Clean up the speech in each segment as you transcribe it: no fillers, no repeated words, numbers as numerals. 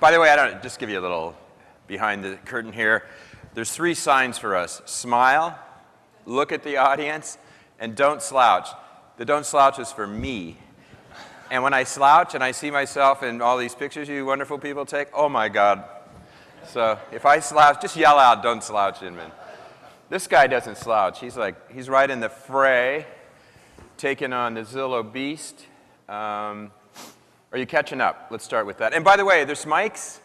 By the way, I don't just give you a little behind the curtain here. There's 3 signs for us: smile, look at the audience, and don't slouch. The don't slouch is for me. And when I slouch and I see myself in all these pictures you wonderful people take, oh my God. So if I slouch, just yell out, don't slouch, Inman. This guy doesn't slouch. He's right in the fray, taking on the Zillow beast. Are you catching up? Let's start with that. And by the way, there's mics.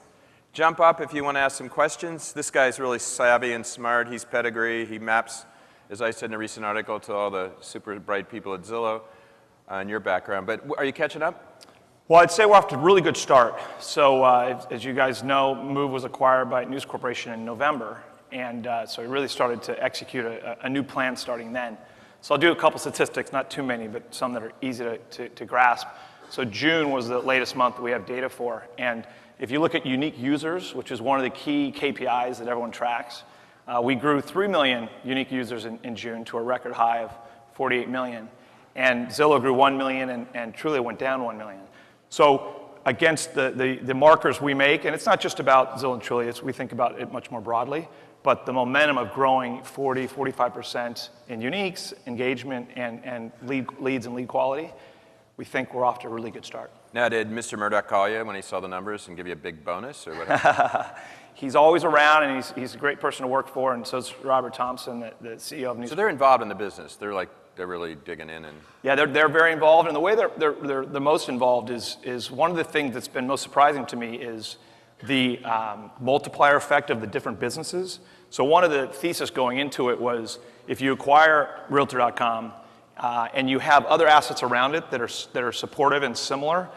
Jump up if you want to ask some questions. This guy's really savvy and smart. He's pedigree. He maps, as I said in a recent article, to all the super bright people at Zillow in your background. But are you catching up? Well, I'd say we're off to a really good start. So as you guys know, Move was acquired by News Corporation in November. And so we really started to execute a new plan starting then. So I'll do a couple statistics, not too many, but some that are easy to grasp. So June was the latest month that we have data for. And if you look at unique users, which is one of the key KPIs that everyone tracks, we grew 3 million unique users in June to a record high of 48 million. And Zillow grew 1 million and Trulia went down 1 million. So against the markers we make, and it's not just about Zillow and Trulia, we think about it much more broadly, but the momentum of growing 45% in uniques, engagement, and leads and lead quality, we think we're off to a really good start. Now, did Mr. Murdoch call you when he saw the numbers and give you a big bonus, or what? He's always around, and he's a great person to work for, and so is Robert Thompson, the CEO of News. So they're involved in the business. They're really digging in. And yeah, they're very involved, and the way they're the most involved is one of the things that's been most surprising to me is the multiplier effect of the different businesses. So one of the thesis going into it was if you acquire Realtor.com and you have other assets around it that are supportive and similar,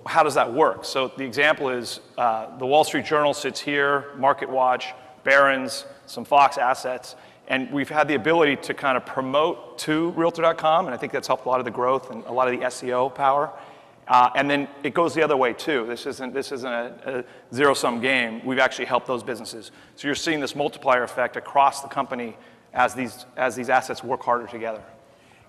how does that work? So the example is the Wall Street Journal sits here, MarketWatch, Barron's, some Fox assets, and we've had the ability to kind of promote to Realtor.com, and I think that's helped a lot of the growth and a lot of the SEO power. And then it goes the other way too. This isn't a zero-sum game. We've actually helped those businesses. So you're seeing this multiplier effect across the company as these assets work harder together.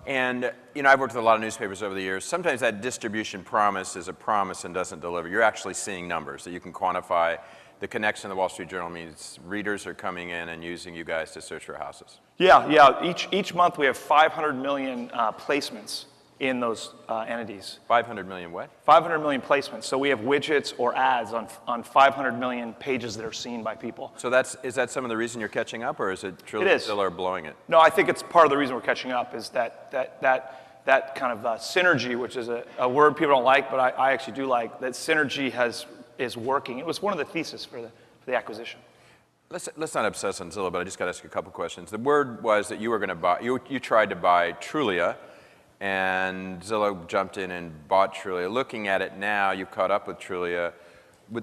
And I've worked with a lot of newspapers over the years. Sometimes that distribution promise is a promise and doesn't deliver. You're actually seeing numbers that you can quantify. The connection to the Wall Street Journal means readers are coming in and using you guys to search for houses. Yeah. Each month we have 500 million placements in those entities. 500 million what? 500 million placements. So we have widgets or ads on 500 million pages that are seen by people. So is that some of the reason you're catching up, or is it truly still are blowing it? No, I think it's part of the reason we're catching up is that kind of synergy, which is a word people don't like, but I actually do like, that synergy is working. It was one of the theses for the acquisition. Let's not obsess on Zillow, but I just got to ask a couple questions. The word was that you were going to buy, you tried to buy Trulia, and Zillow jumped in and bought Trulia. Looking at it now, you've caught up with Trulia.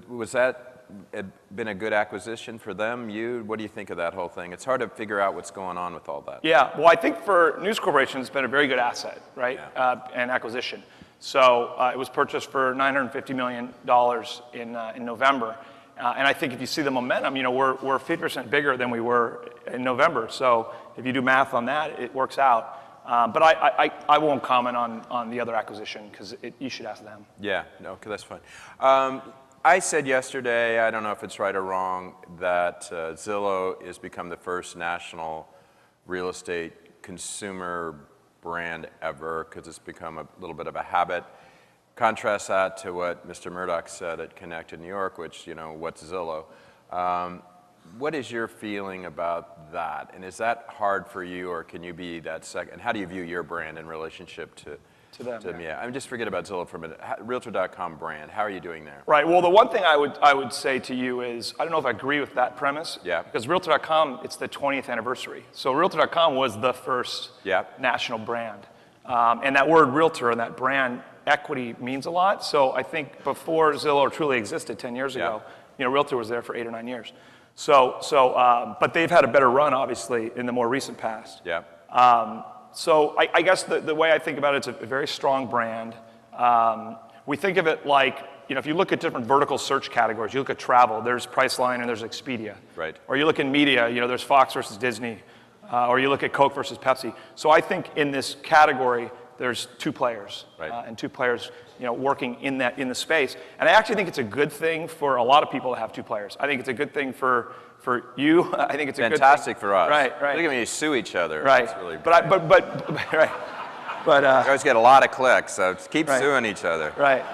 Was that been a good acquisition for them? What do you think of that whole thing? It's hard to figure out what's going on with all that. Yeah, well, I think for News Corporation, it's been a very good asset, right, and acquisition. So it was purchased for $950 million in November. And I think if you see the momentum, we're 50% bigger than we were in November. So if you do math on that, it works out. But I won't comment on the other acquisition because you should ask them. Yeah, no, because that's fine. I said yesterday, I don't know if it's right or wrong, that Zillow has become the first national real estate consumer brand ever because it's become a little bit of a habit. Contrast that to what Mr. Murdoch said at Connected New York, which, what's Zillow? What is your feeling about that? And is that hard for you, or can you be that second? How do you view your brand in relationship to them? Yeah. I mean, just forget about Zillow for a minute. Realtor.com brand, how are you doing there? Right. Well, the one thing I would say to you is, I don't know if I agree with that premise. Yeah. Because Realtor.com, it's the 20th anniversary. So Realtor.com was the first national brand. And that word realtor and that brand equity means a lot. So I think before Zillow truly existed 10 years ago, Realtor was there for 8 or 9 years. But they've had a better run, obviously, in the more recent past. Yeah. So I guess the way I think about it, it's a very strong brand. We think of it like, if you look at different vertical search categories, you look at travel, there's Priceline and there's Expedia. Right. Or you look in media, there's Fox versus Disney. Or you look at Coke versus Pepsi. So I think in this category, there's two players. Right. And two players, working in the space. And I actually think it's a good thing for a lot of people to have two players. I think it's a good thing for you. I think it's a fantastic good thing. for us. Right. Look at me, you sue each other. Right. It's really but right. But you always get a lot of clicks, so keep right. suing each other. Right.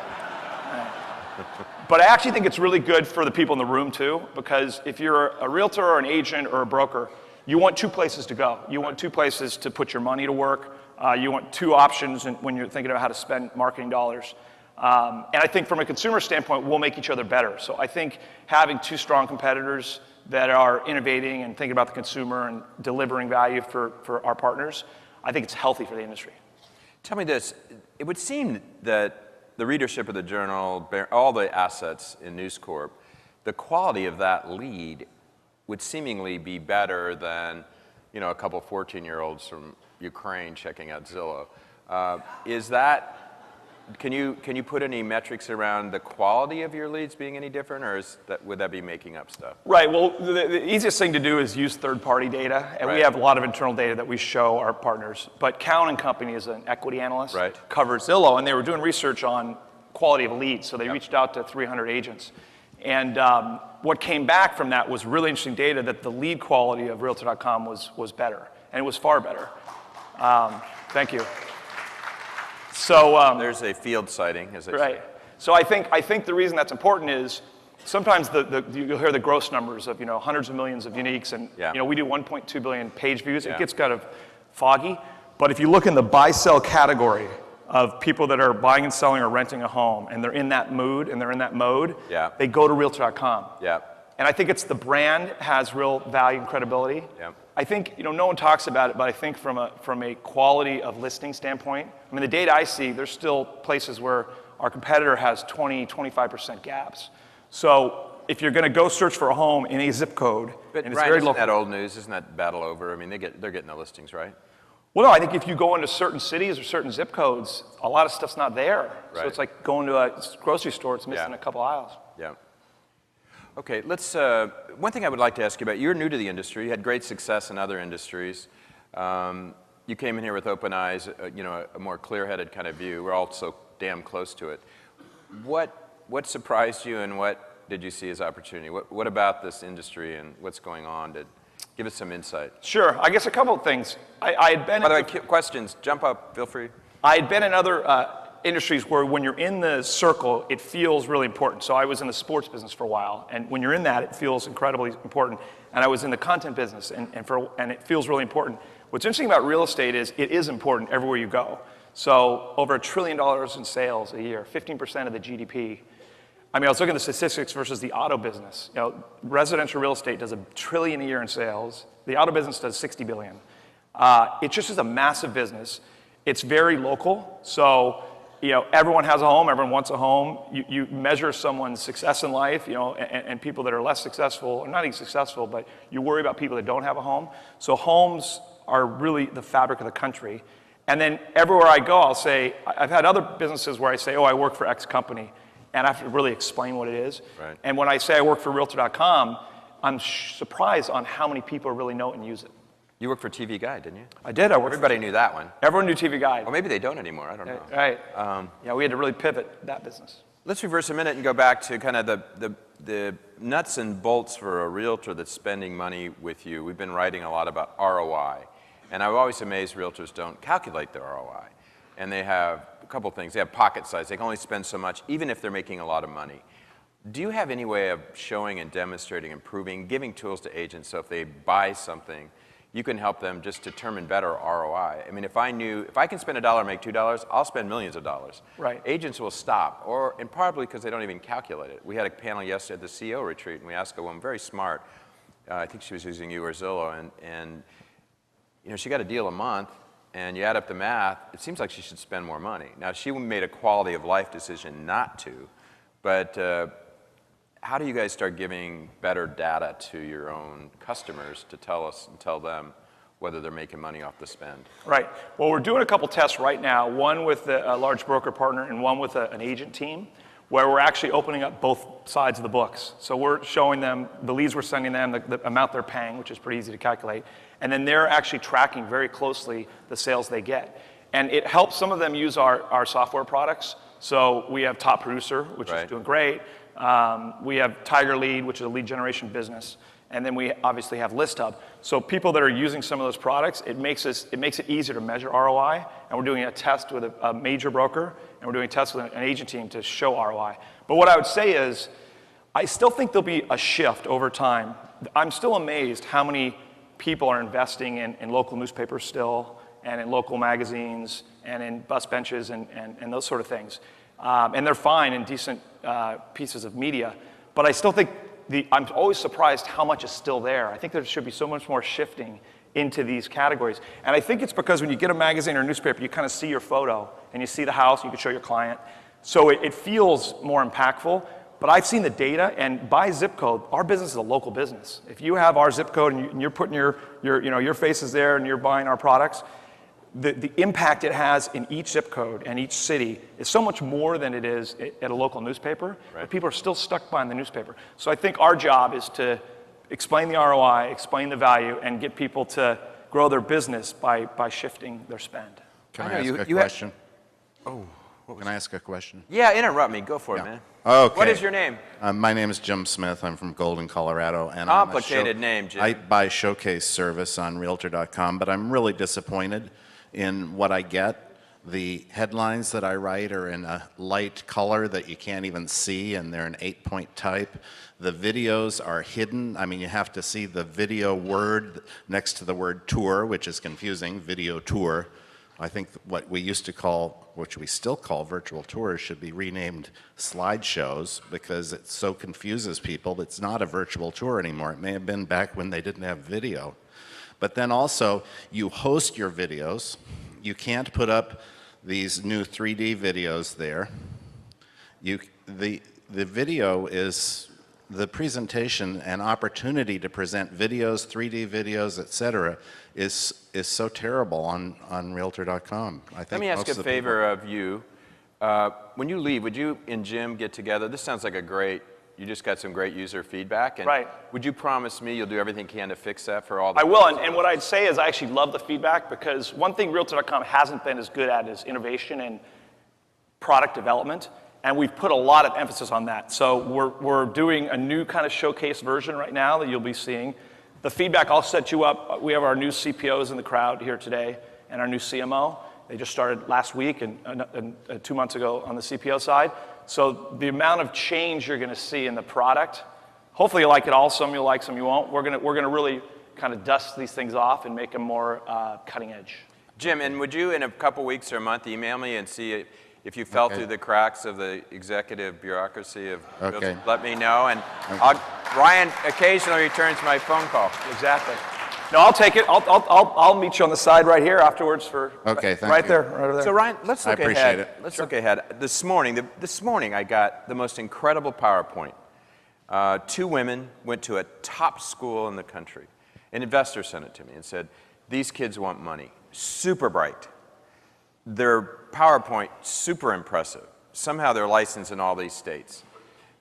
But I actually think it's really good for the people in the room too, because if you're a realtor or an agent or a broker, you want two places to go. You want two places to put your money to work. You want two options when you're thinking about how to spend marketing dollars. And I think from a consumer standpoint, we'll make each other better. So I think having two strong competitors that are innovating and thinking about the consumer and delivering value for our partners, I think it's healthy for the industry. Tell me this, it would seem that the readership of the Journal, all the assets in News Corp, the quality of that lead would seemingly be better than, a couple 14-year-olds from Ukraine checking out Zillow. Can you put any metrics around the quality of your leads being any different, or would that be making up stuff? Right. Well, the easiest thing to do is use third-party data, and we have a lot of internal data that we show our partners. But Cowen and Company is an equity analyst, covers Zillow, and they were doing research on quality of leads. So they reached out to 300 agents, and what came back from that was really interesting data that the lead quality of Realtor.com was better, and it was far better. Thank you. So there's a field sighting, as they say. So I think the reason that's important is sometimes you'll hear the gross numbers of hundreds of millions of uniques, and we do 1.2 billion page views. It gets kind of foggy, but if you look in the buy-sell category of people that are buying and selling or renting a home, and they're in that mood and they're in that mode, they go to Realtor.com. And I think it's the brand has real value and credibility. I think no one talks about it, but I think from a quality of listing standpoint, I mean the data I see, there's still places where our competitor has 20-25% gaps. So if you're going to go search for a home in a zip code, but and it's Ryan, very isn't local, that old news? Isn't that battle over? I mean they're getting the listings, right? Well, no, I think if you go into certain cities or certain zip codes, a lot of stuff's not there. So it's like going to a grocery store, it's missing a couple aisles. Okay, one thing I would like to ask you about, you're new to the industry, you had great success in other industries. You came in here with open eyes, a more clear-headed kind of view. We're all so damn close to it. What surprised you, and what did you see as opportunity? What about this industry and what's going on? Give us some insight. Sure, I guess a couple of things. I had been. By the way, questions, jump up, feel free. I had been in other industries where when you're in the circle, it feels really important. So I was in the sports business for a while, and when you're in that, it feels incredibly important. And I was in the content business, and it feels really important. What's interesting about real estate is it is important everywhere you go. So over $1 trillion in sales a year, 15% of the GDP. I mean, I was looking at the statistics versus the auto business. Residential real estate does $1 trillion a year in sales. The auto business does $60 billion. It just is a massive business. It's very local. So, everyone has a home. Everyone wants a home. You measure someone's success in life, and people that are less successful, or not even successful, but you worry about people that don't have a home. So homes are really the fabric of the country. And then everywhere I go, I'll say, I've had other businesses where I say, I work for X company. And I have to really explain what it is. And when I say I work for Realtor.com, I'm surprised on how many people really know it and use it. You worked for TV Guide, didn't you? I did. Everybody knew that one. Everyone knew TV Guide. Or maybe they don't anymore. I don't know. Right. We had to really pivot that business. Let's reverse a minute and go back to kind of the nuts and bolts for a realtor that's spending money with you. We've been writing a lot about ROI. And I'm always amazed realtors don't calculate their ROI. And they have a couple things. They have pocket size. They can only spend so much, even if they're making a lot of money. Do you have any way of showing and demonstrating and proving, giving tools to agents so if they buy something, you can help them just determine better ROI? I mean, if I can spend $1 and make $2, I'll spend millions of dollars. Agents will stop, and probably because they don't even calculate it. We had a panel yesterday at the CEO retreat, and we asked a woman, very smart, I think she was using you or Zillow, and she got a deal a month, and you add up the math, it seems like she should spend more money. Now, she made a quality of life decision not to, but how do you guys start giving better data to your own customers to tell them whether they're making money off the spend? Right. Well, we're doing a couple tests right now, one with a large broker partner and one with an agent team, where we're actually opening up both sides of the books. So we're showing them the leads we're sending them, the amount they're paying, which is pretty easy to calculate, and then they're actually tracking very closely the sales they get. And it helps some of them use our software products So we have Top Producer, which Right. is doing great. We have Tiger Lead, which is a lead generation business. And then we obviously have ListHub. So people that are using some of those products, it makes it easier to measure ROI. And we're doing a test with a major broker, and we're doing a test with an agent team to show ROI. But what I would say is, I still think there'll be a shift over time. I'm still amazed how many people are investing in local newspapers still, and in local magazines, and in bus benches, and those sort of things. And they're fine in decent pieces of media. But I still think I'm always surprised how much is still there. I think there should be so much more shifting into these categories. And I think it's because when you get a magazine or a newspaper, you kind of see your photo, and you see the house, you can show your client. So it feels more impactful. But I've seen the data, and by zip code, our business is a local business. If you have our zip code and you're putting your faces there and you're buying our products, the impact it has in each zip code and each city is so much more than it is at a local newspaper. Right. But people are still stuck behind the newspaper. So I think our job is to explain the ROI, explain the value, and get people to grow their business by shifting their spend. Can I I know ask you- a you had- question? Can I ask a question? Yeah, interrupt me. Go for it, Yeah. man. Okay. What is your name? My name is Jim Smith. I'm from Golden, Colorado. And Complicated name, Jim. I buy showcase service on Realtor.com, but I'm really disappointed in what I get. The headlines that I write are in a light color that you can't even see, and they're in 8-point type. The videos are hidden. I mean, you have to see the video word next to the word tour, which is confusing, video tour. I think what we used to call, which we still call virtual tours, should be renamed slideshows because it so confuses people. It's not a virtual tour anymore. It may have been back when they didn't have video. But then also, you host your videos. You can't put up these new 3D videos there. The video is the presentation and opportunity to present videos, 3D videos, et cetera, is so terrible on Realtor.com. I think Let me ask most a of the favor of you. When you leave, would you and Jim get together? This sounds like you just got some great user feedback. And Right. Would you promise me you'll do everything you can to fix that for all the I will, and what I'd say is I actually love the feedback, because one thing Realtor.com hasn't been as good at is innovation and product development, and we've put a lot of emphasis on that. So we're doing a new kind of showcase version right now that you'll be seeing. The feedback, I'll set you up. We have our new CPOs in the crowd here today, and our new CMO. They just started last week and 2 months ago on the CPO side. So the amount of change you're going to see in the product, hopefully you like it all. Some you'll like, some you won't. We're going to really kind of dust these things off and make them more cutting edge. Jim, and would you in a couple weeks or a month email me and see if you fell through the cracks of the executive bureaucracy of Okay. let me know, and Ryan occasionally returns my phone call. Exactly. No, I'll take it. I'll meet you on the side right here afterwards for Okay, thank right you. there, right over there. So Ryan, let's I look appreciate ahead. it. Let's look ahead. This morning I got the most incredible PowerPoint. 2 women went to a top school in the country. An investor sent it to me and said, "These kids want money. Super bright. Their PowerPoint, super impressive. Somehow they're licensed in all these states.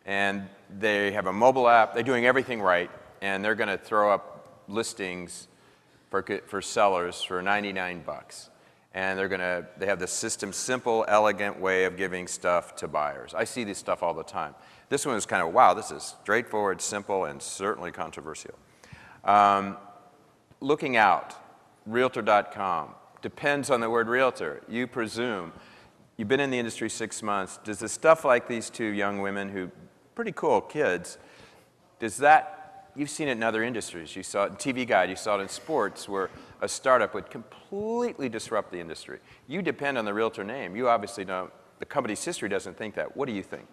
And they have a mobile app. They're doing everything right. And they're going to throw up listings for sellers for $99. And they have this system, simple, elegant way of giving stuff to buyers. I see this stuff all the time. This one is kind of, wow, this is straightforward, simple, and certainly controversial. Looking out, Realtor.com. Depends on the word realtor. You presume. You've been in the industry 6 months. Does the stuff like these 2 young women, who pretty cool kids, you've seen it in other industries. You saw it in TV Guide, you saw it in sports, where a startup would completely disrupt the industry. You depend on the realtor name. You obviously don't, the company's history doesn't think that. What do you think?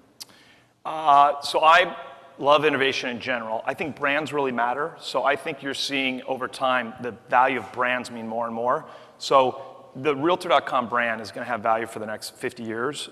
So I love innovation in general. I think brands really matter. So I think you're seeing over time the value of brands mean more and more. So the Realtor.com brand is going to have value for the next 50 years.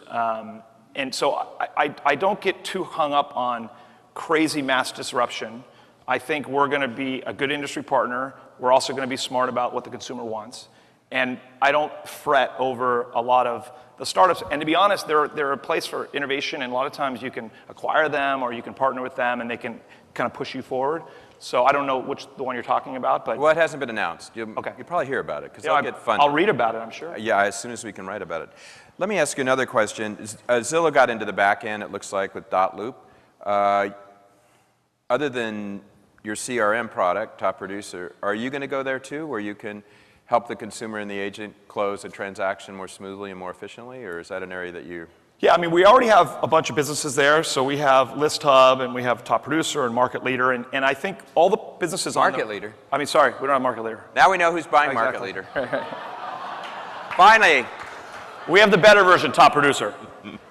And so I don't get too hung up on crazy mass disruption. I think we're going to be a good industry partner. We're also going to be smart about what the consumer wants. And I don't fret over a lot of the startups. And to be honest, they're a place for innovation, and a lot of times you can acquire them or you can partner with them and they can kind of push you forward. So I don't know the one you're talking about, but Well, it hasn't been announced. Okay. You'll probably hear about it, because yeah, I'll get funded. I'll read about it, I'm sure. Yeah, as soon as we can write about it. Let me ask you another question. Zillow got into the back end, it looks like, with Dotloop. Other than your CRM product, Top Producer, are you going to go there too, where you can help the consumer and the agent close a transaction more smoothly and more efficiently, or is that an area that you... Yeah, I mean, we already have a bunch of businesses there. So we have List Hub, and we have Top Producer and Market Leader, and I think all the businesses Market Leader? I mean, sorry, we don't have Market Leader. Now we know who's buying Market Exactly. Leader. Finally. We have the better version, Top Producer.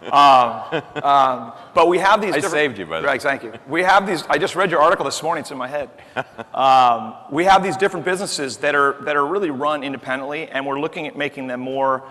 But we have these I different... saved you, by the way. Right, thank you. We have these... I just read your article this morning. It's in my head. We have these different businesses that are really run independently, and we're looking at making them more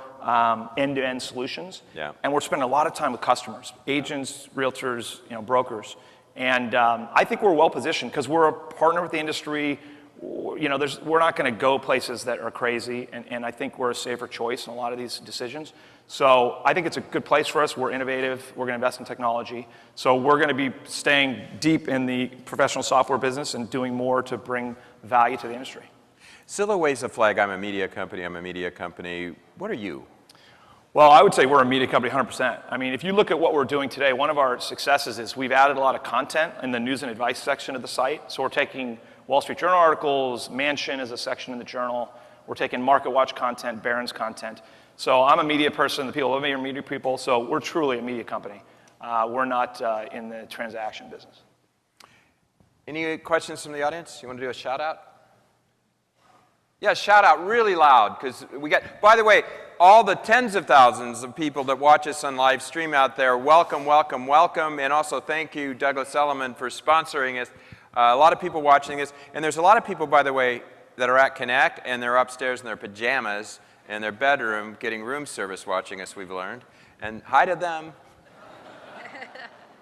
end-to-end solutions. Yeah. And we're spending a lot of time with customers, agents, realtors, brokers. And I think we're well positioned because we're a partner with the industry. We're not going to go places that are crazy, and I think we're a safer choice in a lot of these decisions. So I think it's a good place for us. We're innovative. We're going to invest in technology. So we're going to be staying deep in the professional software business and doing more to bring value to the industry. Zillow waves a flag. I'm a media company. I'm a media company. What are you? Well, I would say we're a media company 100%. I mean, if you look at what we're doing today, one of our successes is we've added a lot of content in the news and advice section of the site. So we're taking Wall Street Journal articles, Mansion is a section in the Journal. We're taking Market Watch content, Barron's content. So I'm a media person, the people above me are media people, so we're truly a media company. We're not in the transaction business. Any questions from the audience? You want to do a shout out? Yeah, shout out really loud, because we got, by the way, all the tens of thousands of people that watch us on live stream out there, welcome, welcome, welcome, and also thank you, Douglas Elliman, for sponsoring us. A lot of people watching this, and there's a lot of people, by the way, that are at Connect, and they're upstairs in their pajamas in their bedroom getting room service watching us, we've learned. And hi to them.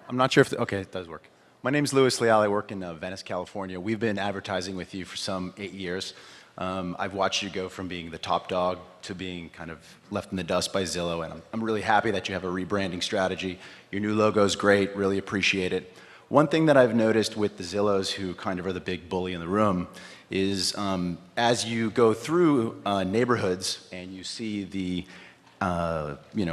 I'm not sure if, okay, it does work. My name is Louis Leal. I work in Venice, California. We've been advertising with you for some 8 years. I've watched you go from being the top dog to being kind of left in the dust by Zillow, and I'm really happy that you have a rebranding strategy. Your new logo is great, really appreciate it. One thing that I've noticed with the Zillows, who kind of are the big bully in the room, is as you go through neighborhoods and you see the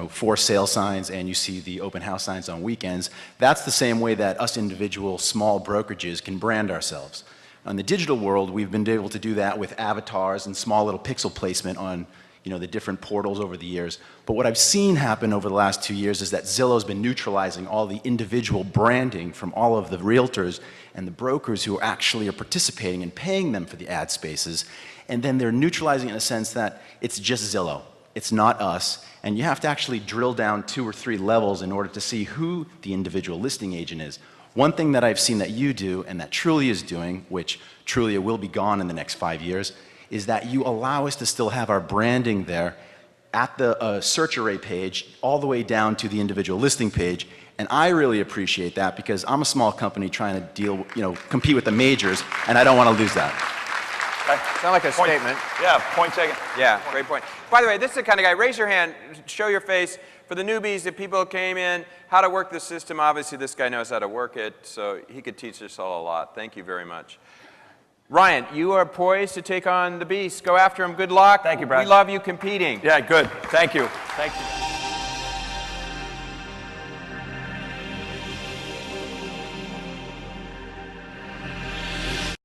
for sale signs and you see the open house signs on weekends, that's the same way that us individual small brokerages can brand ourselves. In the digital world, we've been able to do that with avatars and small little pixel placement on the different portals over the years. But what I've seen happen over the last 2 years is that Zillow's been neutralizing all the individual branding from all of the realtors and the brokers who actually are participating and paying them for the ad spaces. And then they're neutralizing it in a sense that it's just Zillow. It's not us. And you have to actually drill down 2 or 3 levels in order to see who the individual listing agent is. One thing that I've seen that you do and that Trulia is doing, which Trulia will be gone in the next 5 years, is that you allow us to still have our branding there at the search array page all the way down to the individual listing page. And I really appreciate that because I'm a small company trying to compete with the majors, and I don't want to lose that. Sound like a statement. Yeah, point taken. Yeah, great point. By the way, this is the kind of guy, raise your hand, show your face. For the newbies, if people came in, how to work the system, obviously this guy knows how to work it, so he could teach us all a lot. Thank you very much. Ryan, you are poised to take on the beast. Go after him. Good luck. Thank you, Brad. We love you competing. Yeah, good. Thank you. Thank you.